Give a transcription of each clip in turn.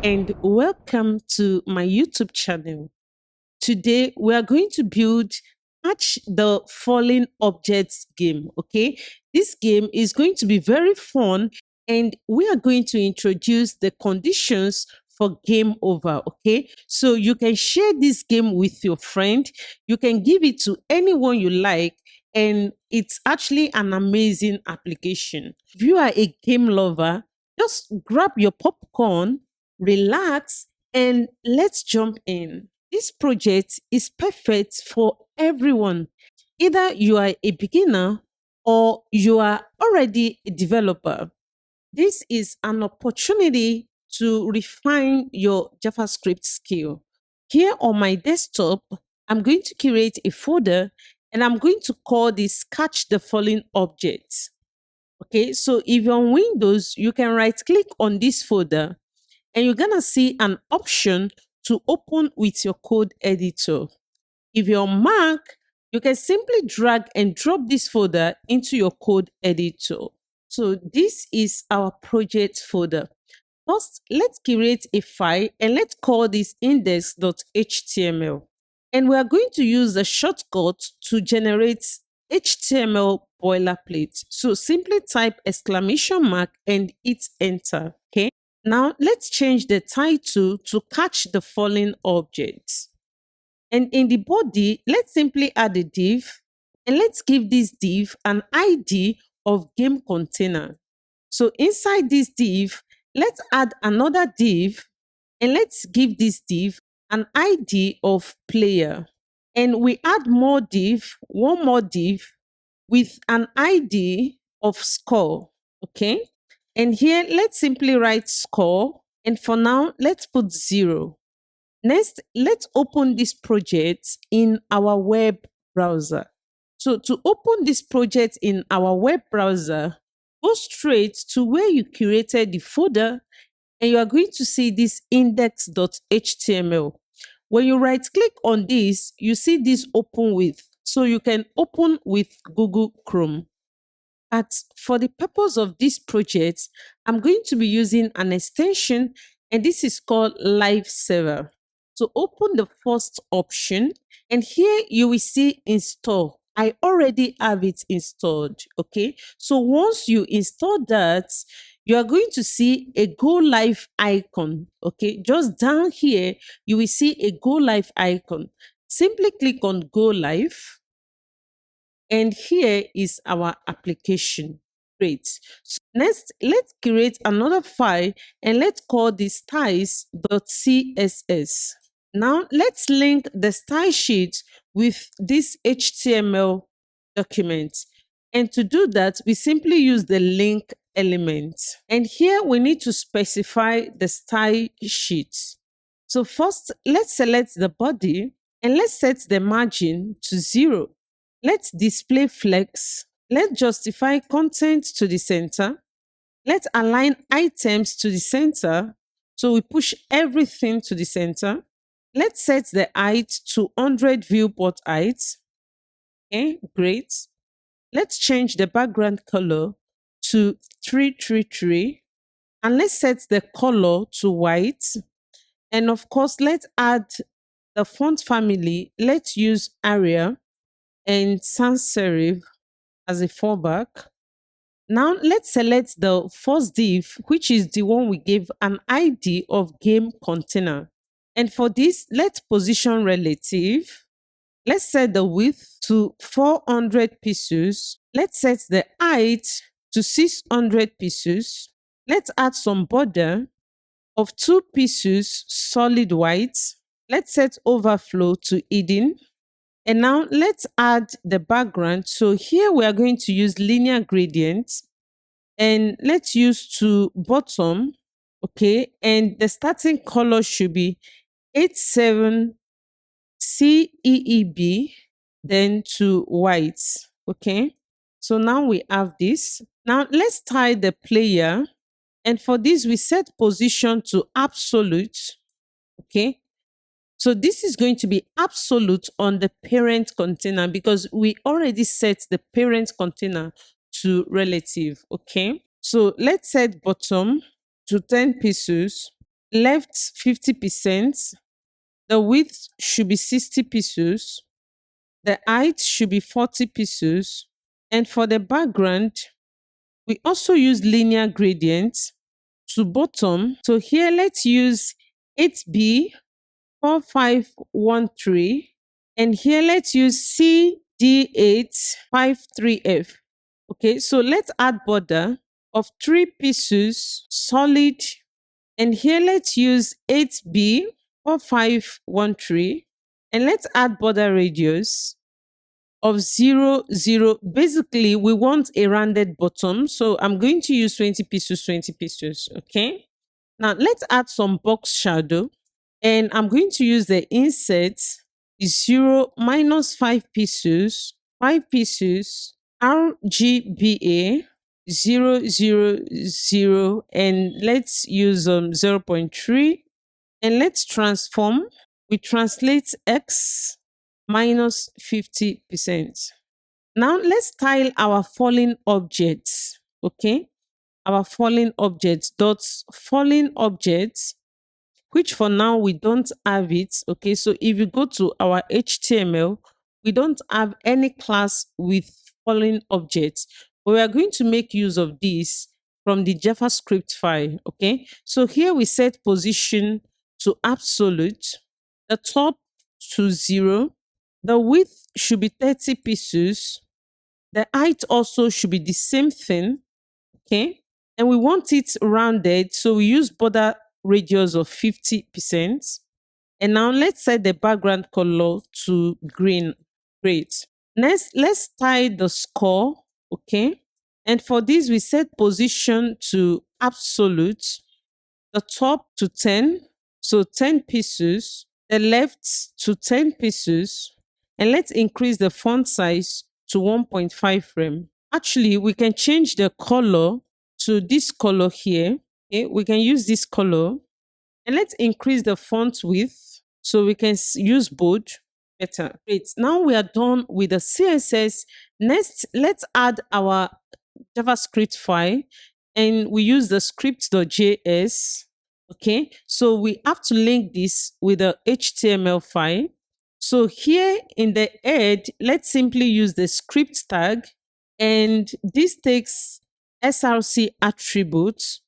and welcome to my YouTube channel. Today we are going to build Catch the Falling Objects game. Okay, this game is going to be very fun, and we are going to introduce the conditions for game over. Okay, so you can share this game with your friend, you can give it to anyone you like, and it's actually an amazing application. If you are a game lover, just grab your popcorn, relax, and let's jump in. This project is perfect for everyone. Either you are a beginner or you are already a developer. This is an opportunity to refine your JavaScript skill. Here on my desktop, I'm going to create a folder and I'm going to call this Catch the Falling Object. Okay, so if you're on Windows, you can right click on this folder and you're gonna see an option to open with your code editor. If you're on Mac, you can simply drag and drop this folder into your code editor. So this is our project folder. First, let's create a file and let's call this index.html. And we are going to use the shortcut to generate HTML boilerplate. So simply type exclamation mark and hit enter. Okay. Now let's change the title to Catch the Falling Object. And in the body, let's simply add a div and let's give this div an ID of game container. So inside this div, let's add another div and let's give this div an ID of player. And we add more div, one more div with an ID of score. Okay. And here, let's simply write score. And for now, let's put 0. Next, let's open this project in our web browser. So to open this project in our web browser, go straight to where you created the folder and you are going to see this index.html. When you right click on this, you see this open with. So you can open with Google Chrome. But for the purpose of this project, I'm going to be using an extension and this is called Live Server. So open the first option and here you will see install. I already have it installed. Okay. So once you install that, you are going to see a go live icon. Okay. Just down here, you will see a go live icon. Simply click on go live. And here is our application. Great. So next, let's create another file and let's call this styles.css. Now let's link the style sheet with this HTML document. And to do that, we simply use the link element. And here we need to specify the style sheet. So first, let's select the body and let's set the margin to 0. Let's display flex. Let's justify content to the center. Let's align items to the center. So we push everything to the center. Let's set the height to 100 viewport height. Okay, great. Let's change the background color to 333. And let's set the color to white. And of course, let's add the font family. Let's use Arial and sans serif as a fallback. Now let's select the first div, which is the one we gave an ID of game container. And for this, let's position relative. Let's set the width to 400 pixels. Let's set the height to 600 pixels. Let's add some border of 2 pixels solid white. Let's set overflow to hidden. And now let's add the background. So here we are going to use linear gradients and let's use to bottom. Okay. And the starting color should be 87 CEEB, then to white. Okay. So now we have this. Now let's tie the player. And for this, we set position to absolute. Okay. So this is going to be absolute on the parent container because we already set the parent container to relative. Okay. So let's set bottom to 10 pixels. left 50%, the width should be 60 pixels, the height should be 40 pixels, and for the background, we also use linear gradient to bottom. So here let's use 8B 4513, and here let's use CD853F. Okay, so let's add border of 3 pieces solid, and here let's use 8B 4513, and let's add border radius of 0, 0. Basically, we want a rounded bottom, so I'm going to use 20 pieces, 20 pieces. Okay, now let's add some box shadow, and I'm going to use the insert 0 minus 5 pieces, 5 pieces, RGBA 0, 0, 0, and let's use 0 0.3, and let's transform. We translate X minus 50%. Now let's style our falling objects. Okay, our falling objects dots falling objects, which for now we don't have it. Okay, so if you go to our HTML, we don't have any class with falling objects, but we are going to make use of this from the JavaScript file. Okay, so here we set position to absolute, the top to 0, the width should be 30 pixels, the height also should be the same thing. Okay, and we want it rounded, so we use border radius of 50%. And now let's set the background color to green. Great. Next, let's tie the score. Okay, and for this we set position to absolute, the top to 10, so 10 pieces, the left to 10 pieces, and let's increase the font size to 1.5 frame. Actually, we can change the color to this color here. Okay, we can use this color, and let's increase the font width so we can use bold better. Great. Now we are done with the CSS. Next, let's add our JavaScript file, and we use the script.js. Okay, so we have to link this with the HTML file. So here in the head, let's simply use the script tag, and this takes src attributes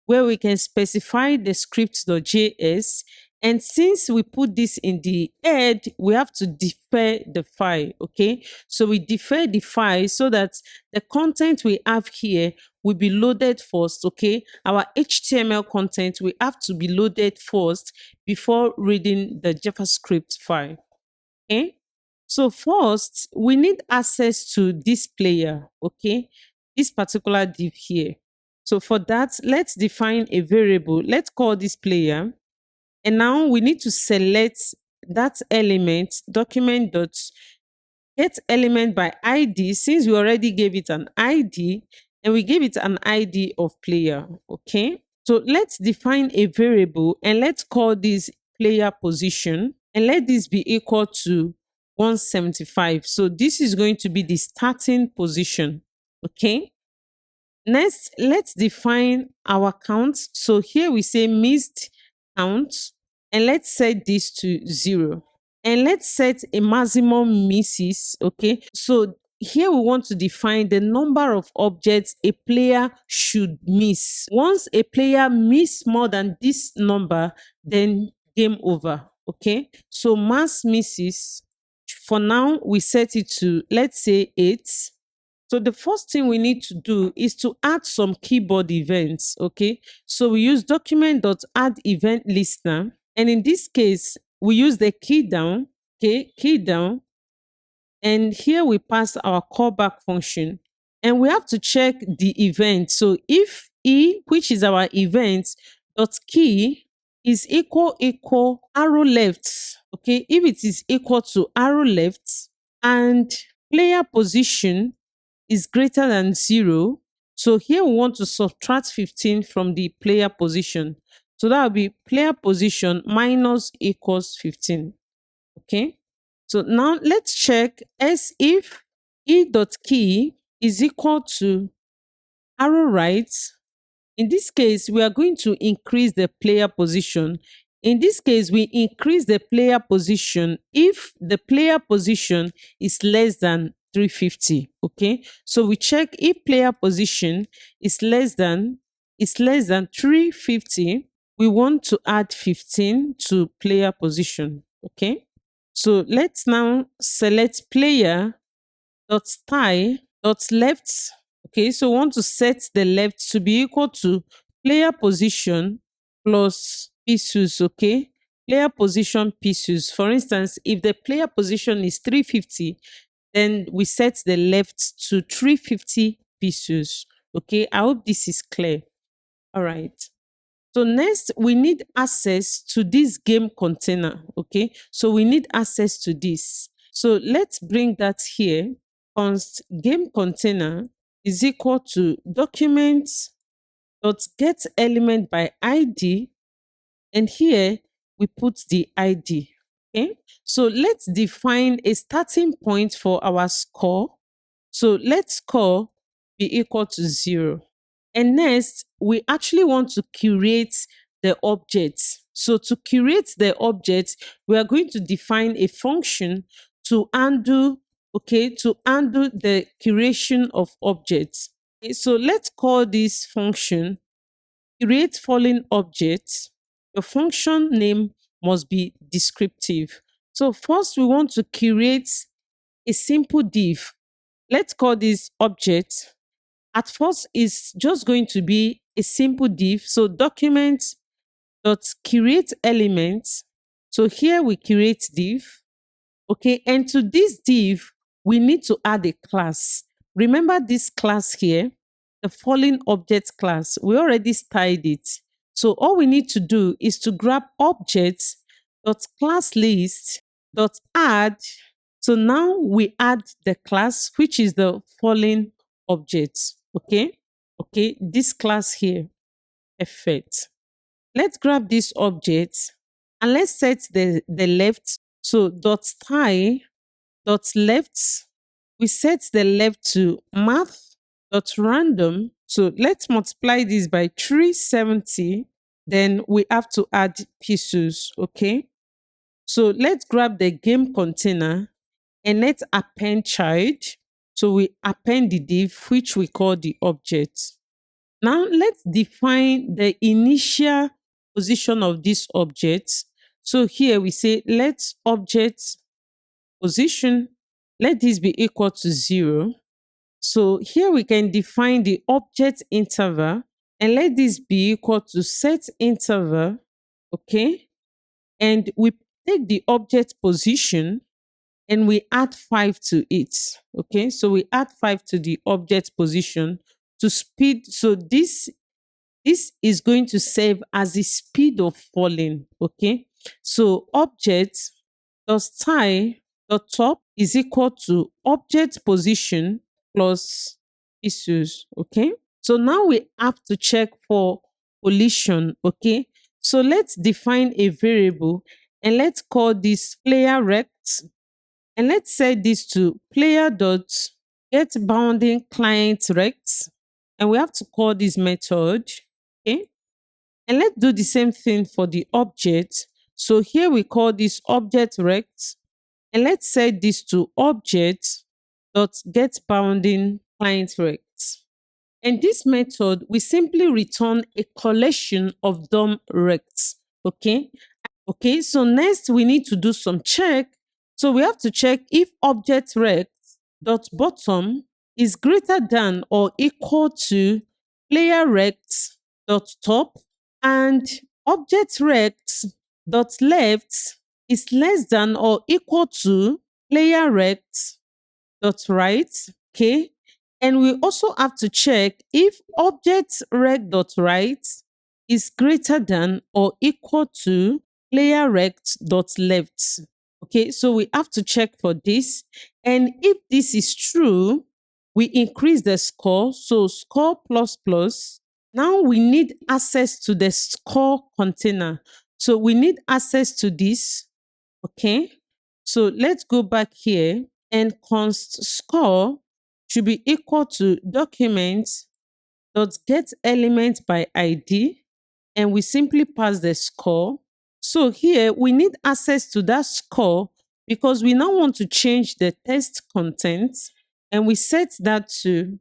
where we can specify the script.js. And since we put this in the head, we have to defer the file. Okay, so we defer the file so that the content we have here will be loaded first. Okay, our HTML content will have to be loaded first before reading the JavaScript file. Okay, so first we need access to this player. Okay, this particular div here. So for that, let's define a variable. Let's call this player. And now we need to select that element, document dot get element by ID, since we already gave it an ID, and we gave it an ID of player. Okay, so let's define a variable, and let's call this player position, and let this be equal to 175. So this is going to be the starting position. Okay, next let's define our count. So here we say missed count, and let's set this to 0, and let's set a maximum misses. Okay, so here we want to define the number of objects a player should miss. Once a player miss more than this number, then game over. Okay, so mass misses, for now we set it to, let's say, 8. So the first thing we need to do is to add some keyboard events. Okay, so we use document.add event listener, and in this case we use the key down. Okay, key down, and here we pass our callback function, and we have to check the event. So if e, which is our event, dot key is equal arrow left. Okay, if it is equal to arrow left and player position is greater than 0, so here we want to subtract 15 from the player position. So that will be player position minus equals 15. Okay, so now let's check as if e dot key is equal to arrow right In this case, we are going to increase the player position. In this case, we increase the player position if the player position is less than 350. Okay, so we check if player position is less than 350. We want to add 15 to player position. Okay, so let's now select player dot style dot left. Okay, so we want to set the left to be equal to player position plus pieces. Okay, player position pieces. For instance, if the player position is 350, then we set the left to 350 pieces. Okay, I hope this is clear. All right. So next, we need access to this game container. Okay, so we need access to this. So let's bring that here. Const game container is equal to documents dot get element by ID, and here we put the ID. Okay, so let's define a starting point for our score. So let score be equal to 0. And next, we actually want to curate the object. So to curate the object, we are going to define a function to undo, to undo the curation of objects. Okay, so let's call this function create falling object. Your function name must be descriptive. So first we want to create a simple div. Let's call this object. At first, it's just going to be a simple div. So document dot create elements. So here we create div. Okay, and to this div, we need to add a class. Remember this class here, the falling object class. We already styled it. So all we need to do is to grab objects dot class list dot add. So now we add the class, which is the falling object. Okay, this class here. Perfect. Let's grab this object and let's set the left. So dot style dot left, we set the left to math dot random. So let's multiply this by 370. Then we have to add pieces. Okay, so let's grab the game container and let's append child. So we append the div, which we call the object. Now let's define the initial position of this object. So here we say let object position, let this be equal to 0. So here we can define the object interval and let this be equal to set interval. Okay, and we take the object position and we add 5 to it. Okay, so we add 5 to the object position to speed. So this is going to serve as the speed of falling. Okay, so object dot style dot top is equal to object position plus pieces. Okay, so now we have to check for collision. Okay, so let's define a variable and let's call this player rect, and let's set this to player dot get bounding client rect, and we have to call this method. Okay, and let's do the same thing for the object. So here we call this object rect, and let's set this to object dot get bounding client rect. And this method we simply return a collection of DOM rects. Okay, so next we need to do some check. So we have to check if object rect dot bottom is greater than or equal to player rect dot top, and object rect dot left is less than or equal to player rect dot right. Okay, and we also have to check if object rect dot right is greater than or equal to player rect dot left. Okay, so we have to check for this, and if this is true, we increase the score. So score plus plus. Now we need access to the score container. So we need access to this. Okay, so let's go back here, and const score should be equal to document dot get element by ID, and we simply pass the score. So here we need access to that score because we now want to change the text content, and we set that to,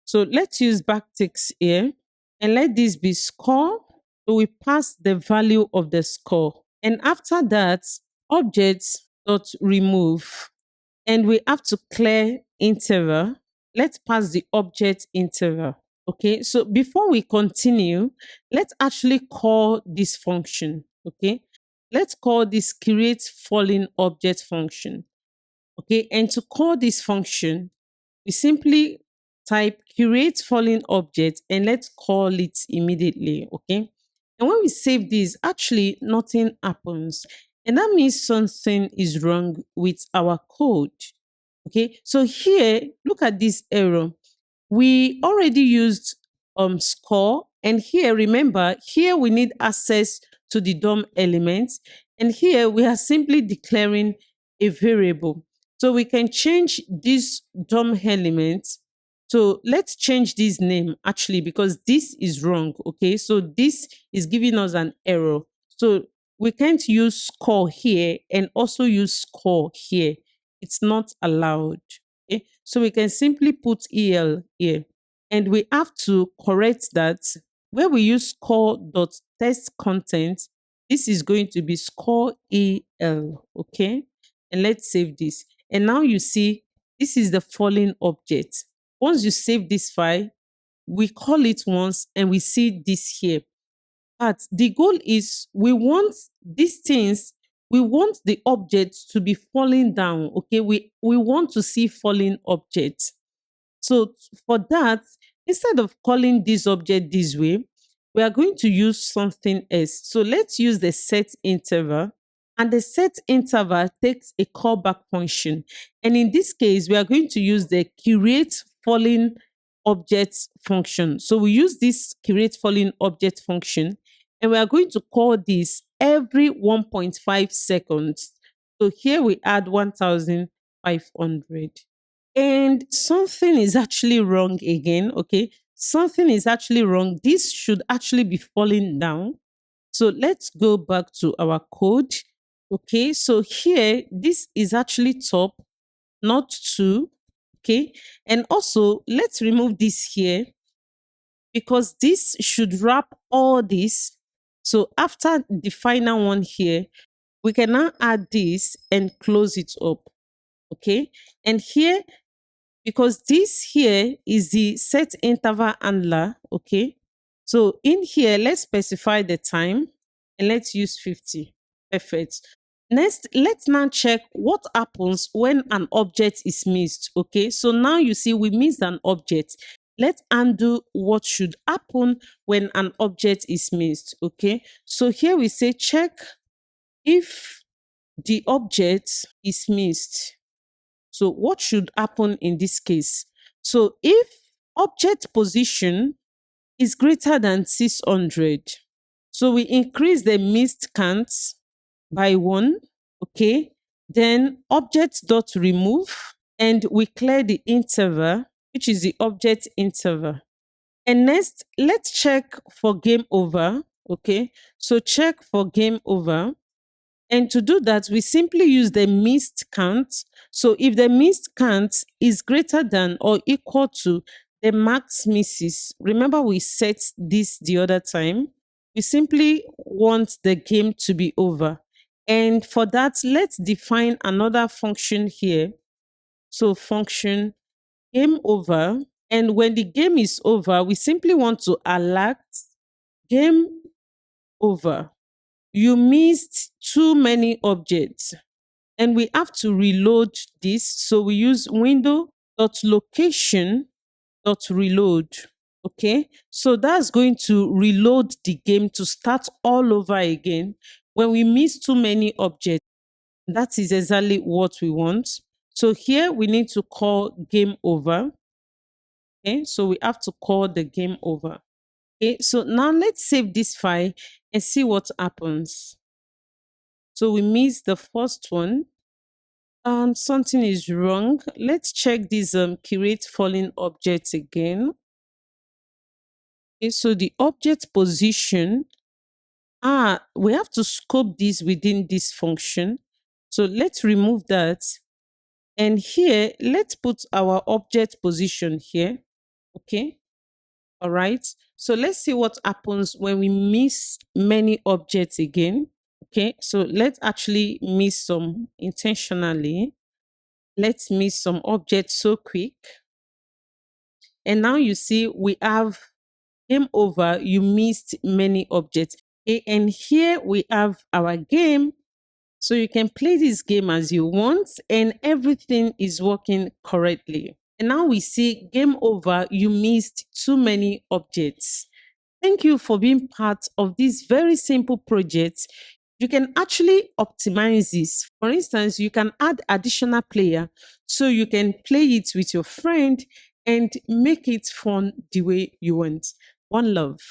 so let's use backticks here and let this be score. So we pass the value of the score. And after that, objects dot remove. And we have to clear interval. Let's pass the object interval. Okay, so before we continue, let's actually call this function. Okay, let's call this create falling object function. Okay, and to call this function, we simply type create falling object and let's call it immediately. Okay, and when we save this, actually nothing happens, and that means something is wrong with our code. Okay, so here look at this error. We already used score, and here remember, here we need access to the DOM elements, and here we are simply declaring a variable. So we can change this DOM element. So let's change this name actually, because this is wrong. Okay, so this is giving us an error. So we can't use score here and also use score here. It's not allowed. Okay, so we can simply put EL here, and we have to correct that. Where we use score dot text content, this is going to be score EL. Okay, and let's save this. And now you see this is the falling object. Once you save this file, we call it once and we see this here. But the goal is we want these things, we want the objects to be falling down. Okay, we want to see falling objects. So for that, instead of calling this object this way, we are going to use something else. So let's use the set interval, and the set interval takes a callback function. And in this case, we are going to use the create falling object function. So we use this create falling object function, and we are going to call this every 1.5 seconds. So here we add 1500. And something is actually wrong again. Okay, something is actually wrong. This should actually be falling down. So let's go back to our code. Okay, so here this is actually top, not two. Okay, and also let's remove this here because this should wrap all this. So after the final one here, we can now add this and close it up. Okay, and here, because this here is the set interval handler. Okay, so in here let's specify the time and let's use 50. Perfect. Next, let's now check what happens when an object is missed. Okay, so now you see we missed an object. Let's undo what should happen when an object is missed. Okay, so here we say check if the object is missed. So what should happen in this case? So if object position is greater than 600, so we increase the missed count by 1. Okay, then object dot remove, and we clear the interval, which is the object interval. And next, let's check for game over. Okay, so check for game over. And to do that, we simply use the missed count. So if the missed count is greater than or equal to the max misses, remember we set this the other time, we simply want the game to be over. And for that, let's define another function here. So function game over. And when the game is over, we simply want to alert game over. You missed too many objects, and we have to reload this. So we use window.location.reload. Okay, so that's going to reload the game to start all over again when we miss too many objects. That is exactly what we want. So here we need to call game over. Okay, so we have to call the game over. Okay, so now let's save this file and see what happens. So we missed the first one. Something is wrong. Let's check this create falling object again. Okay, so the object position, we have to scope this within this function. So let's remove that. And here, let's put our object position here. Okay. All right. So let's see what happens when we miss many objects again. Okay. So let's actually miss some intentionally. Let's miss some objects so quick. And now you see we have game over. You missed many objects. Okay. And here we have our game. So you can play this game as you want and everything is working correctly. And now we see game over, you missed too many objects. Thank you for being part of this very simple project. You can actually optimize this. For instance, you can add additional player so you can play it with your friend and make it fun the way you want. One love.